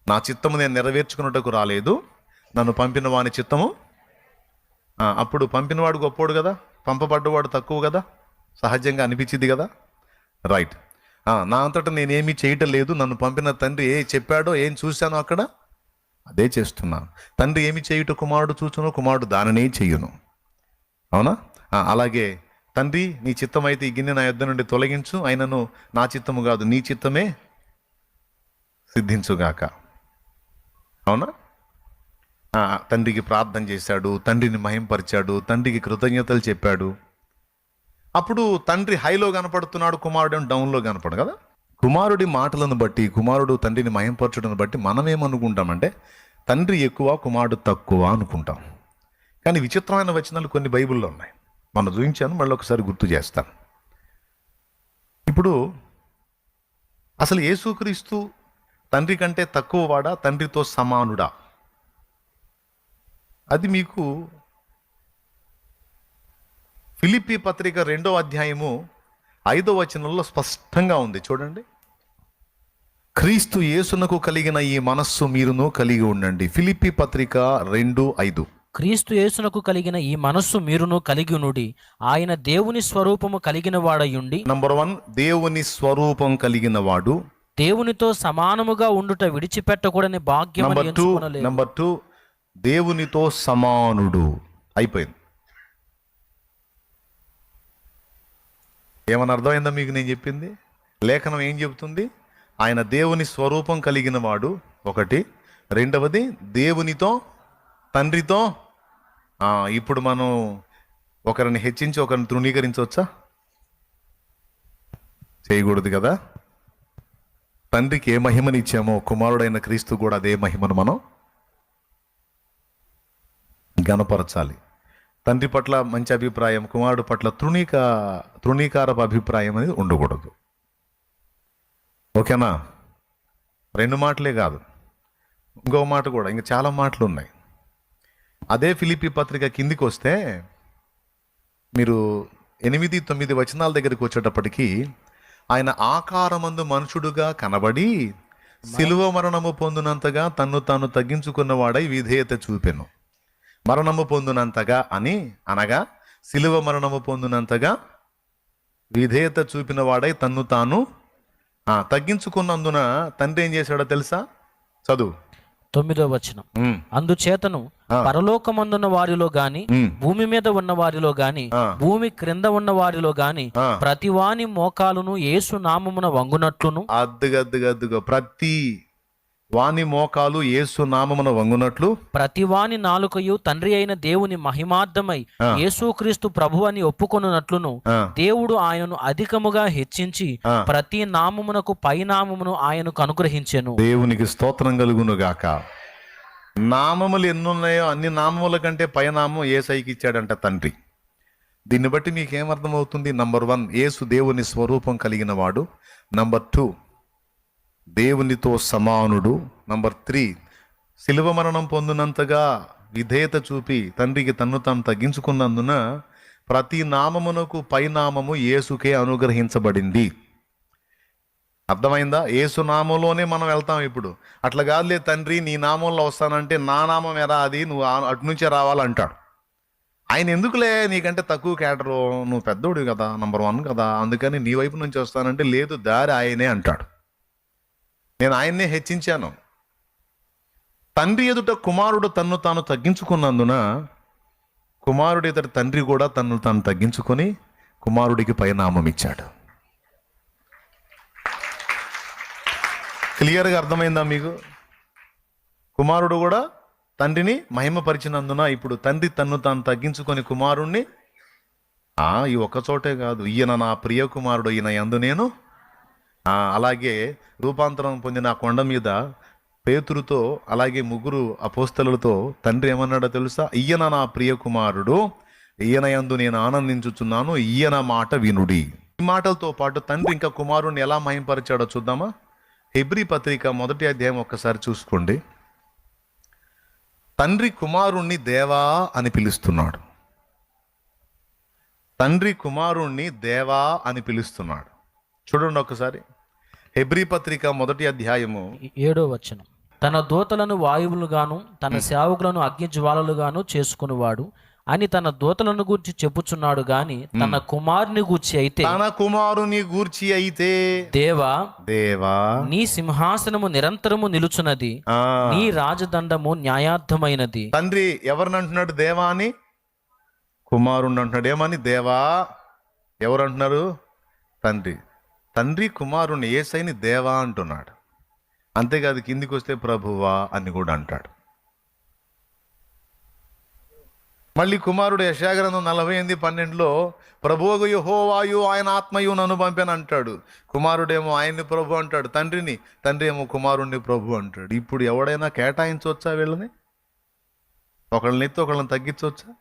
నా చిత్తము నేను నెరవేర్చుకున్నట్టుకు రాలేదు, నన్ను పంపిన వాని చిత్తము. అప్పుడు పంపినవాడు గొప్పోడు కదా, పంపబడ్డవాడు తక్కువ కదా, సహజంగా అనిపించింది కదా. రైట్. నా అంతటా నేనేమీ చేయటం లేదు, నన్ను పంపిన తండ్రి ఏ చెప్పాడో ఏం చూశానో అక్కడ అదే చేస్తున్నాను. తండ్రి ఏమి చేయుట కుమారుడు చూచును, కుమారుడు దానినే చెయ్యును. అవునా? అలాగే తండ్రి నీ చిత్తం అయితే ఈ గిన్నె నా యొద్ద నుండి తొలగించు, అయినను నా చిత్తము కాదు నీ చిత్తమే సిద్ధించుగాక. అవునా? తండ్రికి ప్రార్థన చేశాడు, తండ్రిని మహింపరిచాడు, తండ్రికి కృతజ్ఞతలు చెప్పాడు. అప్పుడు తండ్రి హైలో కనపడుతున్నాడు, కుమారుడు డౌన్లో కనపడు కదా. కుమారుడి మాటలను బట్టి, కుమారుడు తండ్రిని మహింపరచడం బట్టి మనం ఏమనుకుంటామంటే తండ్రి ఎక్కువ కుమారుడు తక్కువ అనుకుంటాం. కానీ విచిత్రమైన వచనాలు కొన్ని బైబిల్లో ఉన్నాయి. మనం చూపించాను, మళ్ళీ ఒకసారి గుర్తు చేస్తాను. ఇప్పుడు అసలు యేసుక్రీస్తు తండ్రి కంటే తక్కువ వాడా, తండ్రితో సమానుడా? అది మీకు ఫిలిప్పీ పత్రిక 2వ అధ్యాయము 5వ వచనంలో స్పష్టంగా ఉంది. చూడండి, క్రీస్తు యేసునకు కలిగిన ఈ మనస్సు మీరును కలిగి ఉండండి. ఫిలిప్పీ పత్రిక 2:5. క్రీస్తు యేసునకు కలిగిన ఈ మనస్సు మీరును కలిగి ఉండుడి. ఆయన దేవుని స్వరూపము కలిగిన వాడయుండి. నంబర్ 1, దేవుని స్వరూపం కలిగిన వాడు. దేవునితో సమానముగా ఉండుట విడిచిపెట్టకూడని భాగ్యం. నంబర్ 2, దేవునితో సమానుడు. అయిపోయింది. ఏమన్నా అర్థమైందా మీకు నేను చెప్పింది? లేఖనం ఏం చెబుతుంది? ఆయన దేవుని స్వరూపం కలిగిన వాడు ఒకటి, రెండవది దేవునితో, తండ్రితో. ఇప్పుడు మనం ఒకరిని హెచ్చించి ఒకరిని తృణీకరించవచ్చా? చేయకూడదు కదా. తండ్రికి ఏ మహిమని ఇచ్చామో కుమారుడైన క్రీస్తు కూడా అదే మహిమను మనం గణపరచాలి. తండ్రి పట్ల మంచి అభిప్రాయం, కుమారుడు పట్ల తృణీకారపు అభిప్రాయం అనేది ఉండకూడదు. ఓకేనా? 2 మాటలే కాదు, ఇంకో మాట కూడా, ఇంకా చాలా మాటలు ఉన్నాయి. అదే ఫిలిప్పీ పత్రిక కిందికి వస్తే మీరు 8, 9 వచనాల దగ్గరికి వచ్చేటప్పటికి, ఆయన ఆకారమందు మనుషుడుగా కనబడి శిలువ మరణము పొందినంతగా తన్ను తాను తగ్గించుకున్నవాడై విధేయత చూపెను. మరణము పొందినంతగా అని అనగా శిలువ మరణము పొందినంతగా విధేయత చూపిన వాడై తన్ను తాను తగ్గించుకున్నందున తండ్రి ఏం చేశాడో తెలుసా? చదువు 9వ వచనం. అందుచేతను పరలోకమందున్న వారిలో గాని, భూమి మీద ఉన్న వారిలో గాని, భూమి క్రింద ఉన్న వారిలో గాని, ప్రతి వాని మోకాలును యేసు నామమున వంగునట్లును. అద్దుగద్దుగద్దుగా ప్రతి వాని మోకాలు యేసు నామమున వంగునట్లు, ప్రతి వాని నాలుకయు తండ్రి అయిన దేవుని మహిమార్థమై యేసుక్రీస్తు ప్రభు అని ఒప్పుకొనున్నట్లును దేవుడు ఆయనను అధికముగా హెచ్చించి ప్రతి నామమునకు పైనామమును ఆయనకు అనుగ్రహించెను. దేవునికి స్తోత్రం కలుగును గాక. నామములు ఎన్నున్నాయో అన్ని నామముల కంటే పైనామం యేసయ్యకి ఇచ్చాడంట తండ్రి. దీన్ని బట్టి మీకేమర్థమవుతుంది? నంబర్ 1, యేసు దేవుని స్వరూపం కలిగిన వాడు. నంబర్ 2, దేవునితో సమానుడు. నంబర్ 3, శిలువ మరణం పొందినంతగా విధేయత చూపి తండ్రికి తన్ను తాను తగ్గించుకున్నందున ప్రతి నామమునకు పైనామము యేసుకే అనుగ్రహించబడింది. అర్థమైందా? యేసు నామంలోనే మనం వెళ్తాం. ఇప్పుడు అట్లా కాదులే తండ్రి నీ నామంలో వస్తానంటే, నా నామం ఎరా అది, నువ్వు అటు నుంచే రావాలంటాడు. ఆయన ఎందుకులే నీకంటే తక్కువ క్యాడరు, నువ్వు పెద్దోడు కదా, నంబర్ 1 కదా, అందుకని నీ వైపు నుంచి వస్తానంటే, లేదు దారి ఆయనే అంటాడు. నేను ఆయన్నే హెచ్చించాను. తండ్రి ఎదుట కుమారుడు తన్ను తాను తగ్గించుకున్నందున కుమారుడు ఎదుట తండ్రి కూడా తన్ను తాను తగ్గించుకొని కుమారుడికి పైనామం ఇచ్చాడు. క్లియర్గా అర్థమైందా మీకు? కుమారుడు కూడా తండ్రిని మహిమపరిచినందున ఇప్పుడు తండ్రి తన్ను తాను తగ్గించుకొని కుమారుణ్ణి ఈ ఒక్కచోటే కాదు, ఈయన నా ప్రియ కుమారుడు, ఈయన యందు నేను. అలాగే రూపాంతరం పొందిన ఆ కొండ మీద పేతురుతో, అలాగే 3 అపోస్తలులతో తండ్రి ఏమన్నాడో తెలుసా? ఈయన నా ప్రియ కుమారుడు, ఈయన యందు నేను ఆనందించుచున్నాను, ఈయన మాట వినుడి. ఈ మాటలతో పాటు తండ్రి ఇంకా కుమారుణ్ణి ఎలా మహింపరిచాడో చూద్దామా? హెబ్రీ పత్రిక 1వ అధ్యాయం ఒక్కసారి చూసుకోండి. తండ్రి కుమారుణ్ణి దేవా అని పిలుస్తున్నాడు. తండ్రి కుమారుణ్ణి దేవా అని పిలుస్తున్నాడు. చూడండి ఒకసారి హెబ్రీ పత్రిక 1వ అధ్యాయము 7వ వచనం. తన దూతలను వాయువులుగాను తన సేవకులను అగ్ని జ్వాలలుగాను చేసుకునివాడు అని తన దూతలను గూర్చి చెప్పుచున్నాడు గాని తన కుమారుని గూర్చి అయితే, తన కుమారుని గూర్చి అయితే, దేవా దేవా నీ సింహాసనము నిరంతరము నిలుచున్నది, ఆ, నీ రాజదండము న్యాయార్థమైనది. తండ్రి ఎవరిని అంటున్నాడు? దేవా అని. కుమారుణ్ణి అంటున్నాడు ఏమని? దేవా. ఎవరు అంటున్నారు? తండ్రి. తండ్రి కుమారుని యేసయ్యని దేవా అంటున్నాడు. అంతేకాదు, కిందికి వస్తే ప్రభువా అని కూడా అంటాడు. మళ్ళీ కుమారుడు యెషయా గ్రంథం 48:12 ప్రభువగు యెహోవాయు ఆయన ఆత్మయు నన్ను పంపాను అంటాడు. కుమారుడేమో ఆయన్ని ప్రభు అంటాడు, తండ్రి ఏమో కుమారుణ్ణి ప్రభు అంటాడు. ఇప్పుడు ఎవడైనా కేటాయించవచ్చా వీళ్ళని? ఒకళ్ళని ఎత్తి ఒకళ్ళని తగ్గించవచ్చా?